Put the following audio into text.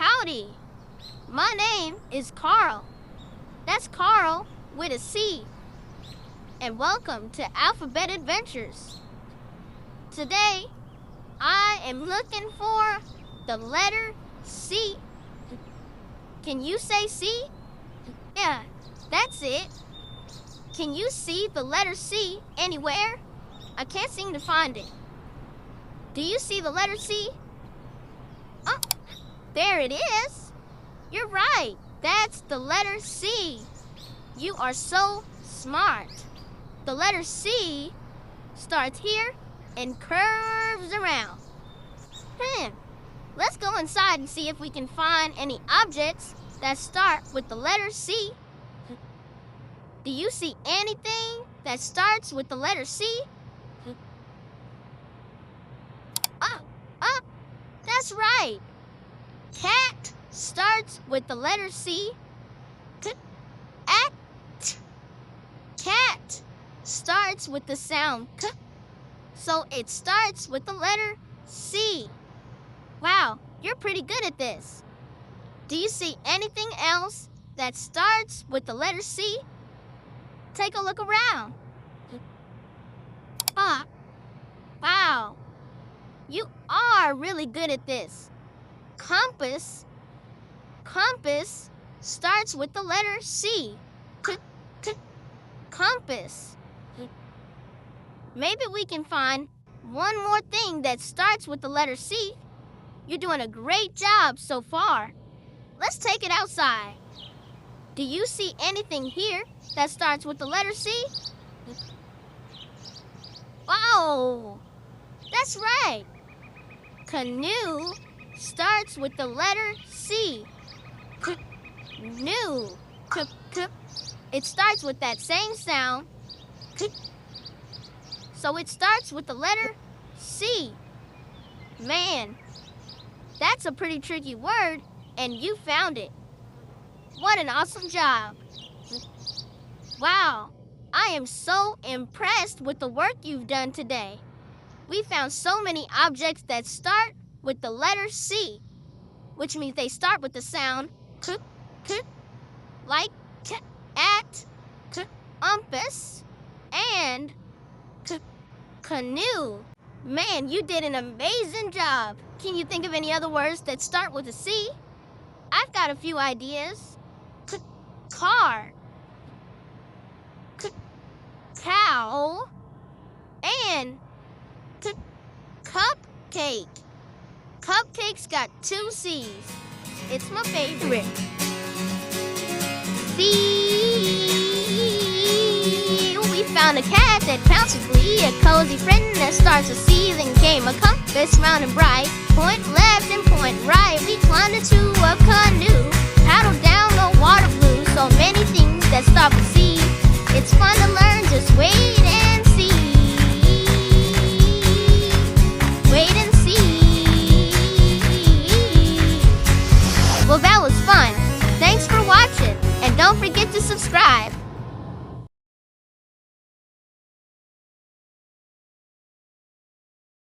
Howdy, my name is Carl. That's Carl with a C. And welcome to Alphabet Adventures. Today, I am looking for the letter C. Can you say C? Yeah, that's it. Can you see the letter C anywhere? I can't seem to find it. Do you see the letter C? Oh, there it is. You're right. That's the letter C. You are so smart. The letter C starts here and curves around. Let's go inside and see if we can find any objects that start with the letter C. Do you see anything that starts with the letter C? That's right. Cat starts with the letter C. Cat starts with the sound K. So it starts with the letter C. Wow, you're pretty good at this. Do you see anything else that starts with the letter C? Take a look around. Wow. You are really good at this. Compass starts with the letter C. Compass. Maybe we can find one more thing that starts with the letter C. You're doing a great job so far. Let's take it outside. Do you see anything here that starts with the letter C? Wow! That's right. Canoe starts with the letter C. Canoe. It starts with that same sound. So it starts with the letter C. Man, that's a pretty tricky word, and you found it. What an awesome job. Wow, I am so impressed with the work you've done today. We found so many objects that start with the letter C, which means they start with the sound k, like at, compass, and canoe. Man, you did an amazing job. Can you think of any other words that start with a C? I've got a few ideas. Car, cow, and cupcake. Cupcake's got 2 C's. It's my favorite. C. We found a cat that pounces glee, a cozy friend that starts with C, then came a compass round and bright. Point left and point right. We climbed into a canoe, paddled down the water blue. So many things that start with C. It's fun to learn, just wait and see. Wait and see. Well, that was fun. Thanks for watching, and don't forget to subscribe.